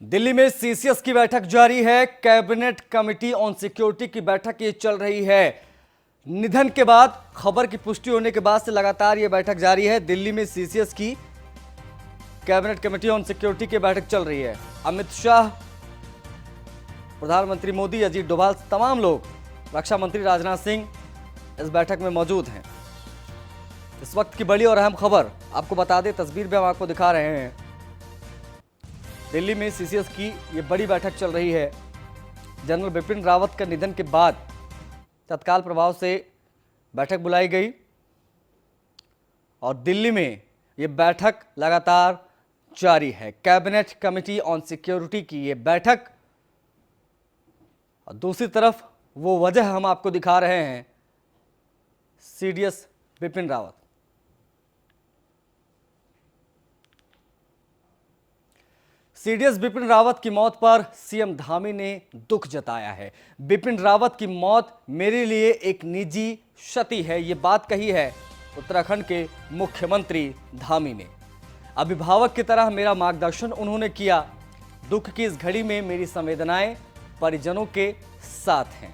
दिल्ली में सीसीएस की बैठक जारी है। कैबिनेट कमेटी ऑन सिक्योरिटी की बैठक ये चल रही है। निधन के बाद खबर की पुष्टि होने के बाद से लगातार ये बैठक जारी है। दिल्ली में सीसीएस की कैबिनेट कमेटी ऑन सिक्योरिटी की बैठक चल रही है। अमित शाह, प्रधानमंत्री मोदी, अजीत डोभाल, तमाम लोग, रक्षा मंत्री राजनाथ सिंह इस बैठक में मौजूद हैं। इस वक्त की बड़ी और अहम खबर आपको बता दें, तस्वीर में हम आपको दिखा रहे हैं। दिल्ली में सीसीएस की ये बड़ी बैठक चल रही है। जनरल बिपिन रावत का निधन के बाद तत्काल प्रभाव से बैठक बुलाई गई और दिल्ली में ये बैठक लगातार जारी है। कैबिनेट कमेटी ऑन सिक्योरिटी की ये बैठक, और दूसरी तरफ वो वजह हम आपको दिखा रहे हैं, सीडीएस बिपिन रावत। सीडीएस बिपिन रावत की मौत पर सीएम धामी ने दुख जताया है। बिपिन रावत की मौत मेरे लिए एक निजी क्षति है, ये बात कही है उत्तराखंड के मुख्यमंत्री धामी ने। अभिभावक की तरह मेरा मार्गदर्शन उन्होंने किया। दुख की इस घड़ी में मेरी संवेदनाएं परिजनों के साथ हैं।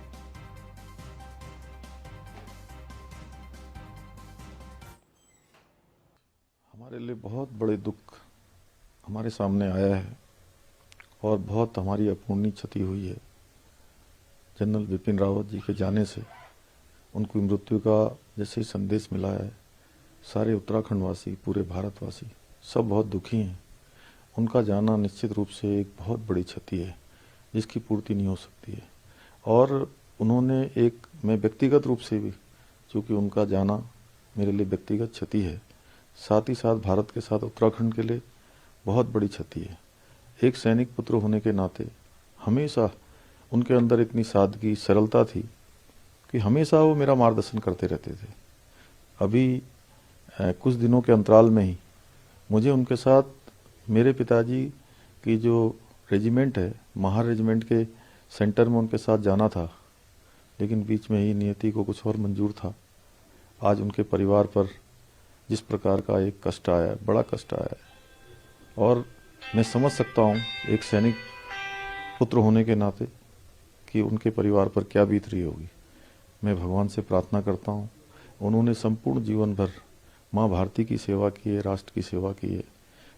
हमारे लिए बहुत बड़े दुख हमारे सामने आया है और बहुत हमारी अपूर्णीय क्षति हुई है। जनरल बिपिन रावत जी के जाने से उनकी मृत्यु का जैसे ही संदेश मिला है, सारे उत्तराखंड वासी, पूरे भारतवासी सब बहुत दुखी हैं। उनका जाना निश्चित रूप से एक बहुत बड़ी क्षति है जिसकी पूर्ति नहीं हो सकती है। और उन्होंने मैं व्यक्तिगत रूप से भी, चूँकि उनका जाना मेरे लिए व्यक्तिगत क्षति है, साथ ही साथ भारत के साथ उत्तराखंड के लिए बहुत बड़ी क्षति है। एक सैनिक पुत्र होने के नाते हमेशा उनके अंदर इतनी सादगी, सरलता थी कि हमेशा वो मेरा मार्गदर्शन करते रहते थे। अभी कुछ दिनों के अंतराल में ही मुझे उनके साथ मेरे पिताजी की जो रेजिमेंट है, महार रेजिमेंट के सेंटर में उनके साथ जाना था, लेकिन बीच में ही नियति को कुछ और मंजूर था। आज उनके परिवार पर जिस प्रकार का एक कष्ट आया है, बड़ा कष्ट आया है, और मैं समझ सकता हूँ एक सैनिक पुत्र होने के नाते कि उनके परिवार पर क्या बीत रही होगी। मैं भगवान से प्रार्थना करता हूँ, उन्होंने संपूर्ण जीवन भर माँ भारती की सेवा की है, राष्ट्र की सेवा की है।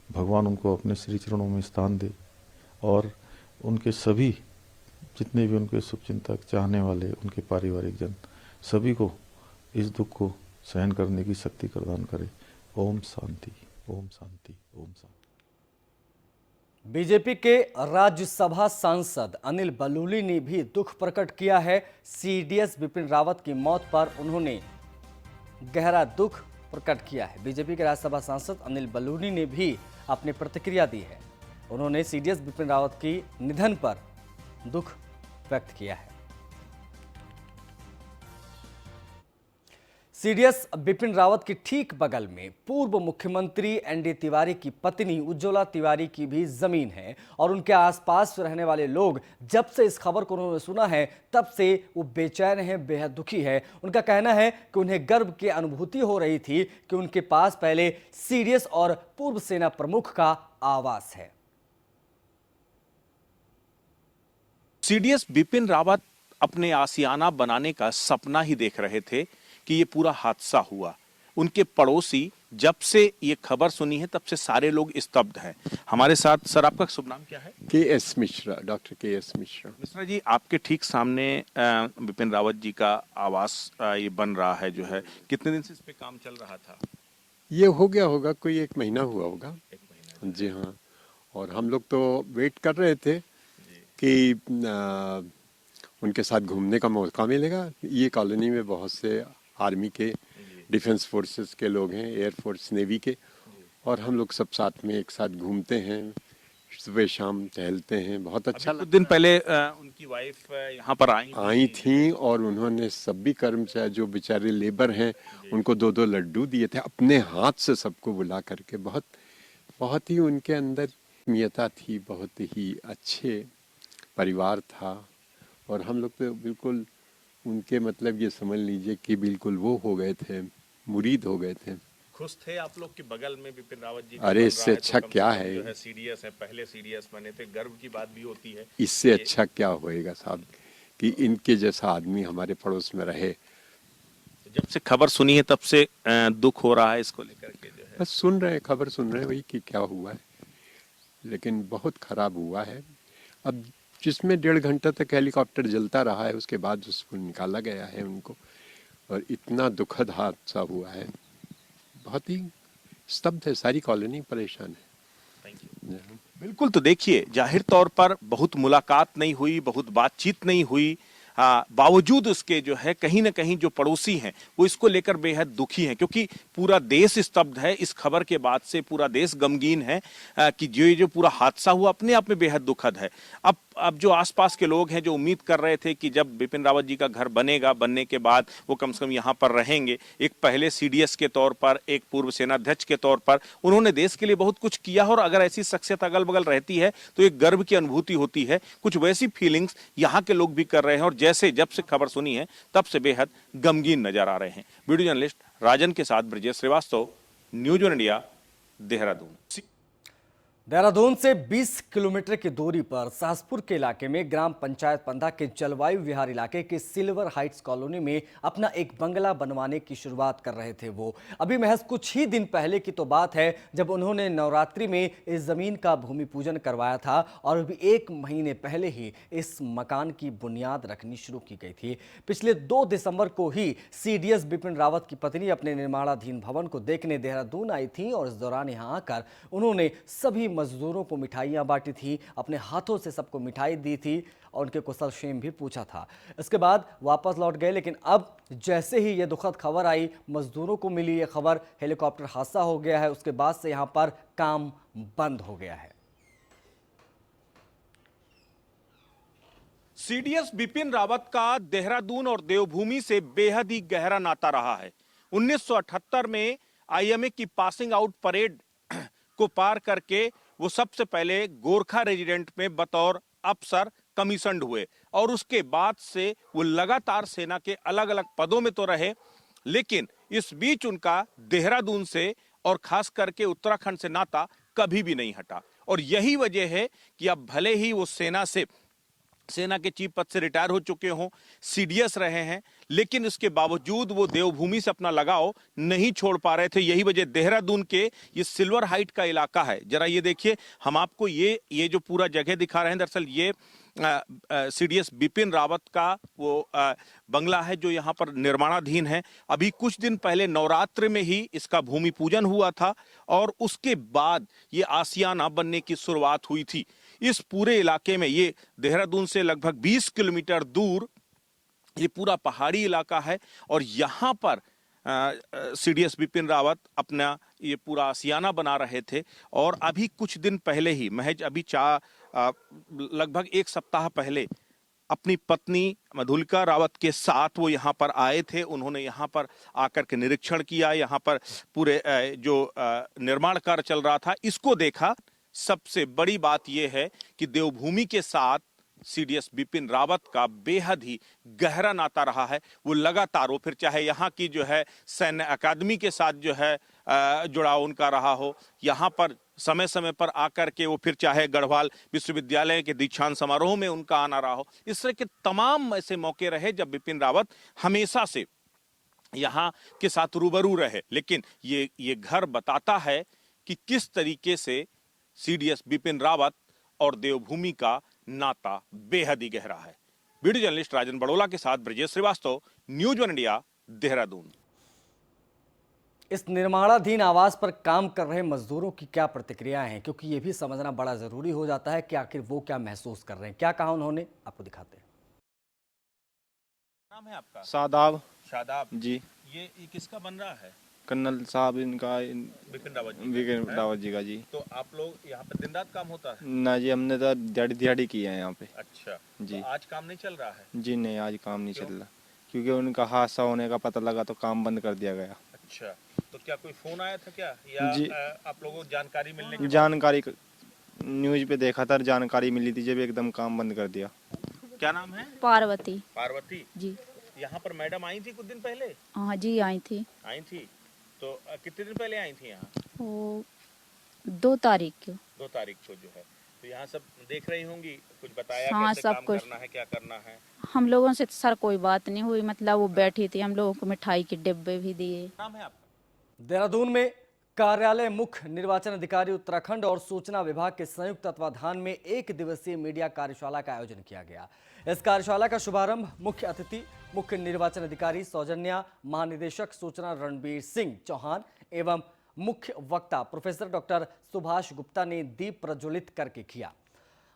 भगवान उनको अपने श्री चरणों में स्थान दे और उनके सभी जितने भी उनके शुभचिंतक, चाहने वाले, उनके पारिवारिक जन, सभी को इस दुख को सहन करने की शक्ति प्रदान करे। ओम शांति, ओम शांति, ओम शांति। बीजेपी के राज्यसभा सांसद अनिल बलूनी ने भी दुख प्रकट किया है। सीडीएस बिपिन रावत की मौत पर उन्होंने गहरा दुख प्रकट किया है। बीजेपी के राज्यसभा सांसद अनिल बलूनी ने भी अपनी प्रतिक्रिया दी है। उन्होंने सीडीएस बिपिन रावत की निधन पर दुख व्यक्त किया है। सीडीएस बिपिन रावत के ठीक बगल में पूर्व मुख्यमंत्री एनडी तिवारी की पत्नी उज्ज्वला तिवारी की भी जमीन है और उनके आसपास रहने वाले लोग जब से इस खबर को उन्होंने सुना है तब से वो बेचैन हैं, बेहद दुखी है। उनका कहना है कि उन्हें गर्व की अनुभूति हो रही थी कि उनके पास पहले सीडीएस और पूर्व सेना प्रमुख का आवास है। सीडीएस बिपिन रावत अपने आशियाना बनाने का सपना ही देख रहे थे कि ये पूरा हादसा हुआ। उनके पड़ोसी जब से ये खबर सुनी है तब से सारे लोग स्तब्ध हैं। हमारे साथ सर, आपका शुभ नाम क्या है? K S. Mishra, doctor K S. Mishra. Mishra ji, आपके ठीक सामने बिपिन रावत जी का आवास ये बन रहा है जो है, कितने दिन से इस पे काम चल रहा था? ये हो गया होगा, कोई 1 महीना हुआ होगा। 1 महीना। जी हाँ, और हम लोग तो वेट कर रहे थे कि उनके साथ घूमने का मौका मिलेगा। ये कॉलोनी में बहुत से आर्मी के, डिफेंस फोर्सेस के लोग हैं, एयरफोर्स, नेवी के, और हम लोग सब साथ में एक साथ घूमते हैं, सुबह शाम टहलते हैं। बहुत अच्छा कुछ दिन पहले उनकी वाइफ यहाँ पर आई थी और उन्होंने सभी कर्मचारी जो बेचारे लेबर हैं उनको 2-2 लड्डू दिए थे अपने हाथ से, सबको बुला करके। बहुत ही उनके अंदर आत्मीयता थी, बहुत ही अच्छे परिवार था, और हम लोग तो बिल्कुल उनके, मतलब ये समझ लीजिए कि बिल्कुल वो हो गए थे, मुरीद हो गए थे। खुश थे आप लोग के बगल में बिपिन रावत जी का अरे बन इससे रहा है, अच्छा तो कम क्या से कम है? जो है सीडीएस है, पहले सीडीएस बने थे, गर्व की बात भी होती है। इससे अच्छा क्या होएगा साहब कि इनके जैसा आदमी हमारे पड़ोस में रहे। जब से खबर सुनी है तब से दुख हो रहा है इसको लेकर के जो है। बस सुन रहे हैं, खबर सुन रहे हैं वही कि क्या हुआ है, लेकिन बहुत खराब हुआ है। अब जिसमें 1.5 घंटा तक हेलीकॉप्टर जलता रहा है, उसके बाद उसको निकाला गया है उनको, और इतना दुखद हादसा हुआ है, बहुत ही स्तब्ध है, सारी कॉलोनी परेशान थैंक यू। है। बिल्कुल, तो देखिए जाहिर तौर पर बहुत मुलाकात नहीं हुई, बहुत बातचीत नहीं हुई, बावजूद उसके जो है कहीं ना कहीं जो पड़ोसी हैं वो इसको लेकर बेहद दुखी हैं, क्योंकि पूरा देश स्तब्ध है इस खबर के बाद से, पूरा देश गमगीन है कि जो पूरा हादसा हुआ अपने आप में बेहद दुखद है। अब जो आसपास के लोग हैं जो उम्मीद कर रहे थे कि जब बिपिन रावत जी का घर बनेगा, बनने के बाद वो कम से कम यहाँ पर रहेंगे, एक पहले सीडीएस के तौर पर, एक पूर्व सेनाध्यक्ष के तौर पर उन्होंने देश के लिए बहुत कुछ किया, और अगर ऐसी शख्सियत अगल बगल रहती है तो एक गर्व की अनुभूति होती है। कुछ वैसी फीलिंग्स यहाँ के लोग भी कर रहे हैं, और जैसे जब से खबर सुनी है तब से बेहद गमगीन नजर आ रहे हैं। वीडियो जर्नलिस्ट राजन के साथ Brajesh Srivastava, news One India, Dehradun. Dehradun से 20 किलोमीटर की दूरी पर सहसपुर के इलाके में ग्राम पंचायत पंधा के जलवायु विहार इलाके के सिल्वर हाइट्स कॉलोनी में अपना एक बंगला बनवाने की शुरुआत कर रहे थे वो। अभी महज कुछ ही दिन पहले की तो बात है जब उन्होंने नवरात्रि में इस जमीन का भूमि पूजन करवाया था, और अभी 1 महीने पहले ही इस मकान की बुनियाद रखनी शुरू की गई थी। पिछले 2 दिसंबर को ही सीडीएस बिपिन रावत की पत्नी अपने निर्माणाधीन भवन को देखने देहरादून आई थी, और इस दौरान यहां आकर उन्होंने सभी मजदूरों को मिठाइयां बांटी थी, अपने हाथों से सबको मिठाई दी थी और उनके कुशल क्षेम भी पूछा था। इसके बाद वापस लौट गए, लेकिन अब जैसे ही ये दुखद खबर आई, मजदूरों को मिली ये खबर हेलीकॉप्टर हादसा हो गया है, उसके बाद से यहां पर काम बंद हो गया है। सीडीएस बिपिन रावत का देहरादून और देवभूमि से बेहद ही गहरा नाता रहा है। 1978 में आईएमए की पासिंग आउट परेड को पार करके वो सबसे पहले गोरखा रेजिडेंट में बतौर अफसर कमीशन्ड हुए, और उसके बाद से वो लगातार सेना के अलग अलग पदों में तो रहे, लेकिन इस बीच उनका देहरादून से और खास करके उत्तराखंड से नाता कभी भी नहीं हटा। और यही वजह है कि अब भले ही वो सेना के चीफ पद से रिटायर हो चुके हों, सीडीएस रहे हैं, लेकिन इसके बावजूद वो देवभूमि से अपना लगाव नहीं छोड़ पा रहे थे। यही वजह देहरादून के ये सिल्वर हाइट का इलाका है। जरा ये देखिए, हम आपको ये जो पूरा जगह दिखा रहे हैं, दरअसल ये सीडीएस बिपिन रावत का वो बंगला है जो यहाँ पर निर्माणाधीन है। अभी कुछ दिन पहले नवरात्र में ही इसका भूमि पूजन हुआ था, और उसके बाद ये आसियाना बनने की शुरुआत हुई थी। इस पूरे इलाके में, ये देहरादून से लगभग 20 किलोमीटर दूर ये पूरा पहाड़ी इलाका है, और यहाँ पर सीडीएस बिपिन रावत अपना ये पूरा आसियाना बना रहे थे। और अभी कुछ दिन पहले ही, महज अभी लगभग 1 सप्ताह पहले, अपनी पत्नी मधुलिका रावत के साथ वो यहाँ पर आए थे। उन्होंने यहाँ पर आकर के निरीक्षण किया, यहाँ पर पूरे जो निर्माण कार्य चल रहा था इसको देखा। सबसे बड़ी बात यह है कि देवभूमि के साथ सीडीएस बिपिन रावत का बेहद ही गहरा नाता रहा है। वो लगातार, वो फिर चाहे यहाँ की जो है सैन्य अकादमी के साथ जो है जुड़ाव उनका रहा हो, यहाँ पर समय समय पर आकर के वो फिर चाहे गढ़वाल विश्वविद्यालय के दीक्षांत समारोह में उनका आना रहा हो, इस तरह के तमाम ऐसे मौके रहे जब बिपिन रावत हमेशा से यहाँ के साथ रूबरू रहे। लेकिन ये घर बताता है कि किस तरीके से सीडीएस बिपिन रावत और देवभूमि का नाता बेहद ही गहरा है। वीडियो जर्नलिस्ट राजन बड़ोला के साथ Brajesh Srivastava, news One India, Dehradun. इस निर्माणाधीन आवास पर काम कर रहे मजदूरों की क्या प्रतिक्रियाएं हैं, क्योंकि ये भी समझना बड़ा जरूरी हो जाता है कि आखिर वो क्या महसूस कर रहे हैं। क्या कहा उन्होंने, आपको दिखाते हैं। नाम है आपका? शादाब शादाब जी। ये किसका बन रहा है? कर्नल साहब इनका, बिपिन रावत जी। बिपिन रावत जी का जी। तो आप लोग यहाँ पे दिन रात काम होता है? ना जी, हमने तो दिहाड़ी की है यहाँ पे। अच्छा जी। तो आज काम नहीं चल रहा है? जी नहीं, आज काम नहीं चल रहा, क्योंकि उनका हादसा होने का पता लगा तो काम बंद कर दिया गया। अच्छा, तो क्या कोई फोन आया था क्या, या जी। आप लोगों को जानकारी मिलने के जानकारी न्यूज पे देखा था, जानकारी मिली थी, जब एकदम काम बंद कर दिया। क्या नाम है? पार्वती पार्वती जी। यहाँ पर मैडम आई थी कुछ दिन पहले? हाँ जी, आई थी। आई थी, तो कितने दिन पहले आई थी यहाँ? वो 2 तारीख को। 2 तारीख को जो है, तो यहाँ सब देख रही होंगी, कुछ बताया हाँ, कैसे सब काम कुछ। करना है, क्या करना है? हम लोगों से तो सर कोई बात नहीं हुई, मतलब वो बैठी थी, हम लोगों को मिठाई के डिब्बे भी दिए। नाम है आपका? देहरादून में कार्यालय मुख्य निर्वाचन अधिकारी उत्तराखंड और सूचना विभाग के संयुक्त तत्वाधान में 1 दिवसीय मीडिया कार्यशाला का आयोजन किया गया। इस कार्यशाला का शुभारंभ मुख्य अतिथि मुख्य निर्वाचन अधिकारी सौजन्या, महानिदेशक सूचना रणबीर सिंह चौहान एवं मुख्य वक्ता प्रोफेसर डॉक्टर सुभाष गुप्ता ने दीप प्रज्वलित करके किया।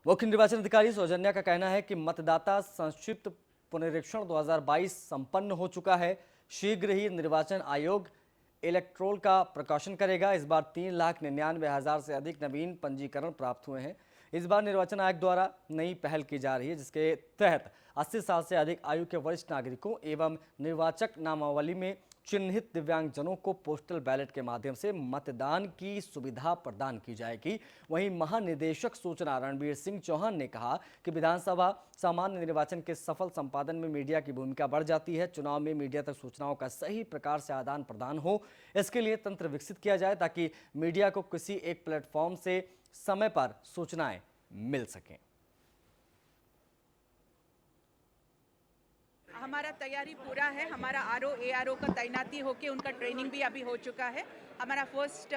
मुख्य निर्वाचन अधिकारी सौजन्या का कहना है कि मतदाता संक्षिप्त पुनरीक्षण 2022 संपन्न हो चुका है। शीघ्र ही निर्वाचन आयोग इलेक्ट्रोल का प्रकाशन करेगा। इस बार 3,99,000 से अधिक नवीन पंजीकरण प्राप्त हुए हैं। इस बार निर्वाचन आयोग द्वारा नई पहल की जा रही है, जिसके तहत 80 साल से अधिक आयु के वरिष्ठ नागरिकों एवं निर्वाचक नामावली में चिन्हित दिव्यांगजनों को पोस्टल बैलेट के माध्यम से मतदान की सुविधा प्रदान की जाएगी। वहीं महानिदेशक सूचना रणबीर सिंह चौहान ने कहा कि विधानसभा सामान्य निर्वाचन के सफल संपादन में मीडिया की भूमिका बढ़ जाती है। चुनाव में मीडिया तक सूचनाओं का सही प्रकार से आदान प्रदान हो, इसके लिए तंत्र विकसित किया जाए ताकि मीडिया को किसी एक प्लेटफॉर्म से समय पर सूचनाएं मिल सकें। हमारा तैयारी पूरा है। हमारा आरओ एआरओ का तैनाती होके उनका ट्रेनिंग भी अभी हो चुका है। हमारा फर्स्ट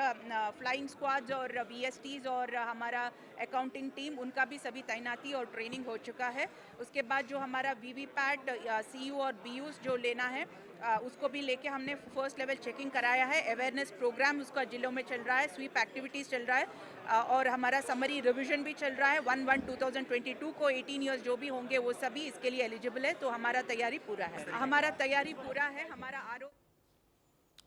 फ्लाइंग स्क्वाड्स और वीएसटीज और हमारा अकाउंटिंग टीम, उनका भी सभी तैनाती और ट्रेनिंग हो चुका है। उसके बाद जो हमारा वीवीपैट सीयू और बीयूस जो लेना है उसको भी लेके हमने फर्स्ट लेवल चेकिंग कराया है। अवेयरनेस प्रोग्राम उसका जिलों में चल रहा है, स्वीप एक्टिविटीज़ चल रहा है और हमारा समरी रिवीजन भी चल रहा है। 1/1/2022 को 18 ईयर्स जो भी होंगे वो सभी इसके लिए एलिजिबल है। तो हमारा तैयारी पूरा है। हमारा आरओ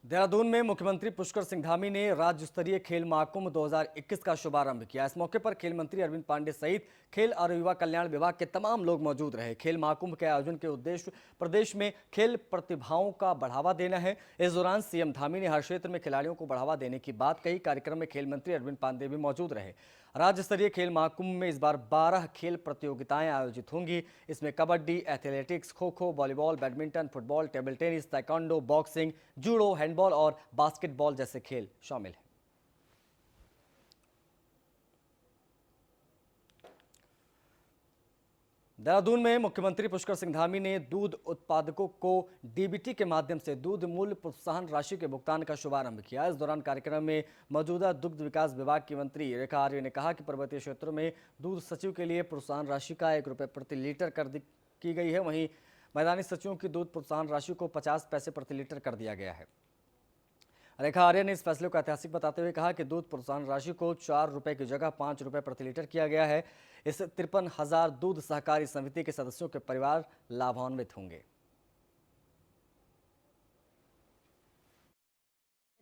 देहरादून में मुख्यमंत्री पुष्कर सिंह धामी ने राज्य स्तरीय खेल महाकुंभ 2021 का शुभारंभ किया। इस मौके पर खेल मंत्री अरविंद पांडे सहित खेल और युवा कल्याण विभाग के तमाम लोग मौजूद रहे। खेल महाकुंभ के आयोजन के उद्देश्य प्रदेश में खेल प्रतिभाओं का बढ़ावा देना है। इस दौरान सीएम धामी ने हर क्षेत्र में खिलाड़ियों को बढ़ावा देने की बात कही। कार्यक्रम में खेल मंत्री अरविंद पांडे भी मौजूद रहे। राज्य स्तरीय खेल महाकुंभ में इस बार 12 खेल प्रतियोगिताएं आयोजित होंगी। इसमें kabaddi, athletics, kho kho, volleyball, badminton, football, table tennis, taekwondo, boxing, judo, handball और बास्केटबॉल जैसे खेल शामिल हैं। देहरादून में मुख्यमंत्री पुष्कर सिंह धामी ने दूध उत्पादकों को डीबीटी के माध्यम से दूध मूल्य प्रोत्साहन राशि के भुगतान का शुभारंभ किया। इस दौरान कार्यक्रम में मौजूदा दुग्ध विकास विभाग की मंत्री रेखा आर्य ने कहा कि पर्वतीय क्षेत्रों में दूध सचिव के लिए प्रोत्साहन राशि का 1 रुपये प्रति लीटर की गई है। वहीं मैदानी सचिवों की दूध प्रोत्साहन राशि को 50 पैसे प्रति लीटर कर दिया गया है। रेखा आर्य ने इस फैसले को ऐतिहासिक बताते हुए कहा कि दूध प्रोत्साहन राशि को 4 रुपये की जगह 5 रुपये प्रति लीटर किया गया है। इससे 53,000 दूध सहकारी समिति के सदस्यों के परिवार लाभान्वित होंगे।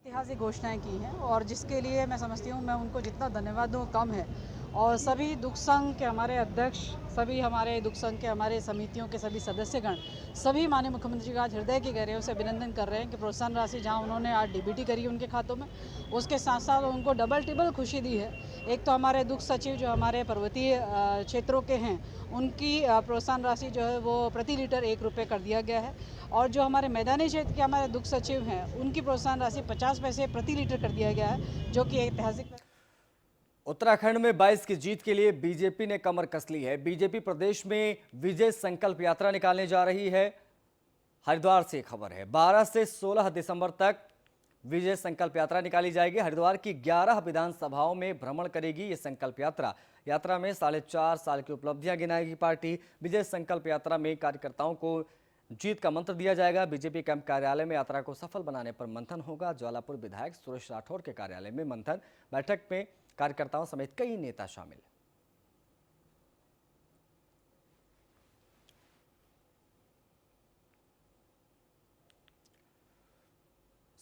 ऐतिहासिक घोषणाएं की हैं और जिसके लिए मैं समझती हूँ मैं उनको जितना धन्यवाद दूँ कम है। और सभी दुख संघ के हमारे अध्यक्ष, सभी हमारे दुख संघ के हमारे समितियों के सभी सदस्यगण, सभी माननीय मुख्यमंत्री का आज हृदय की गहराइयों से अभिनंदन कर रहे हैं कि प्रोत्साहन राशि जहां उन्होंने आज डीबीटी करी उनके खातों में, उसके साथ साथ उनको डबल टिबल खुशी दी है। एक तो हमारे दुग्ध सचिव जो हमारे पर्वतीय क्षेत्रों के हैं उनकी प्रोत्साहन राशि जो है वो प्रति लीटर 1 रुपये कर दिया गया है और जो हमारे मैदानी क्षेत्र के हमारे दुग्ध सचिव हैं उनकी प्रोत्साहन राशि 50 पैसे प्रति लीटर कर दिया गया है, जो कि ऐतिहासिक। उत्तराखंड में 22 की जीत के लिए बीजेपी ने कमर कस ली है। बीजेपी प्रदेश में विजय संकल्प यात्रा निकालने जा रही है। हरिद्वार से खबर है, 12 से 16 दिसंबर तक विजय संकल्प यात्रा निकाली जाएगी। हरिद्वार की 11 विधानसभाओं में भ्रमण करेगी ये संकल्प यात्रा। यात्रा में 4.5 साल की उपलब्धियां गिनाएगी पार्टी। विजय संकल्प यात्रा में कार्यकर्ताओं को जीत का मंत्र दिया जाएगा। बीजेपी कैंप कार्यालय में यात्रा को सफल बनाने पर मंथन होगा। ज्वालापुर विधायक सुरेश राठौर के कार्यालय में मंथन बैठक में कार्यकर्ताओं समेत कई नेता शामिल।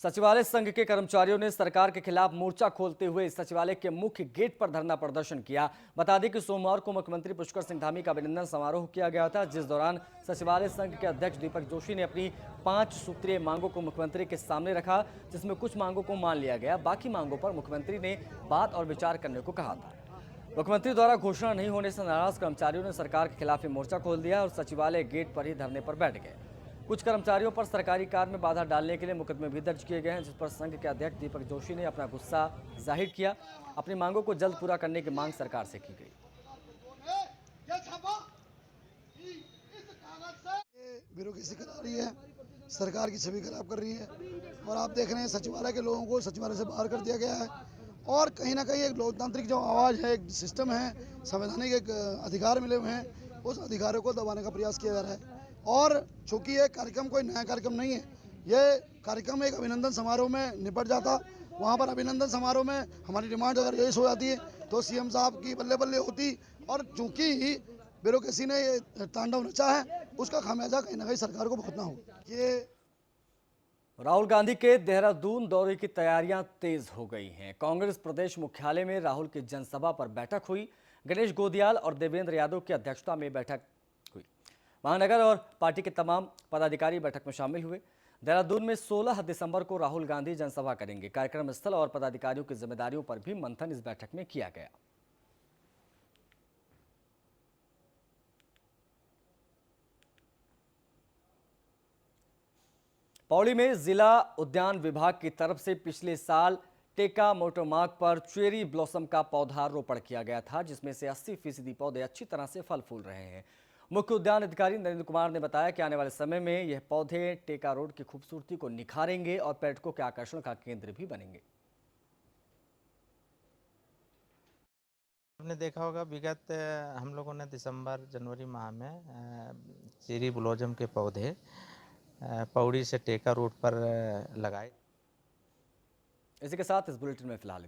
सचिवालय संघ के कर्मचारियों ने सरकार के खिलाफ मोर्चा खोलते हुए सचिवालय के मुख्य गेट पर धरना प्रदर्शन किया। बता दें कि सोमवार को मुख्यमंत्री पुष्कर सिंह धामी का अभिनंदन समारोह किया गया था, जिस दौरान सचिवालय संघ के अध्यक्ष दीपक जोशी ने अपनी 5 सूत्रीय मांगों को मुख्यमंत्री के सामने रखा, जिसमें कुछ मांगों को मान लिया गया, बाकी मांगों पर मुख्यमंत्री ने बात और विचार करने को कहा था। मुख्यमंत्री द्वारा घोषणा नहीं होने से नाराज कर्मचारियों ने सरकार के खिलाफ मोर्चा खोल दिया और सचिवालय गेट पर ही धरने पर बैठ गए। कुछ कर्मचारियों पर सरकारी कार्य में बाधा डालने के लिए मुकदमे भी दर्ज किए गए हैं, जिस पर संघ के अध्यक्ष दीपक जोशी ने अपना गुस्सा जाहिर किया। अपनी मांगों को जल्द पूरा करने की मांग सरकार से की गई। ब्यूरोक्रेसी करा रही है, सरकार की छवि खराब कर रही है। और आप देख रहे हैं सचिवालय के लोगों को सचिवालय से बाहर कर दिया गया है। और कहीं ना कहीं एक लोकतांत्रिक जो आवाज़ है, एक सिस्टम है, संवैधानिक एक अधिकार मिले हुए हैं, उस अधिकारों को दबाने का प्रयास किया जा रहा है। और चूंकि ये कार्यक्रम कोई नया कार्यक्रम नहीं है, ये कार्यक्रम एक अभिनंदन समारोह में निपट जाता। वहाँ पर अभिनंदन समारोह में हमारी डिमांड अगर यही हो जाती है तो सीएम साहब की बल्ले बल्ले होती। और चूंकि ब्यूरोक्रेसी ने ये तांडव नचा है, उसका खामियाजा कहीं ना कहीं सरकार को भुगतना होगा। ये राहुल गांधी के देहरादून दौरे की तैयारियां तेज हो गई हैं। कांग्रेस प्रदेश मुख्यालय में राहुल की जनसभा पर बैठक हुई। गणेश गोदियाल और देवेंद्र यादव की अध्यक्षता में बैठक हुई। महानगर और पार्टी के तमाम पदाधिकारी बैठक में शामिल हुए। देहरादून में 16 दिसंबर को राहुल गांधी जनसभा करेंगे। कार्यक्रम स्थल और पदाधिकारियों की जिम्मेदारियों पर भी मंथन इस बैठक में किया गया। पौड़ी में जिला उद्यान विभाग की तरफ से पिछले साल टेका मोटर मार्ग पर चेरी ब्लॉसम का पौधा रोपण किया गया था, जिसमें से 80% पौधे अच्छी तरह से फल फूल रहे हैं। मुख्य उद्यान अधिकारी नरेंद्र कुमार ने बताया कि आने वाले समय में यह पौधे टेका रोड की खूबसूरती को निखारेंगे और पर्यटकों के आकर्षण का केंद्र भी बनेंगे। आपने देखा होगा विगत हम लोगों ने दिसंबर जनवरी माह में चेरी ब्लॉसम के पौधे पौड़ी से टेका रोड पर लगाए। इसी के साथ इस बुलेटिन में फिलहाल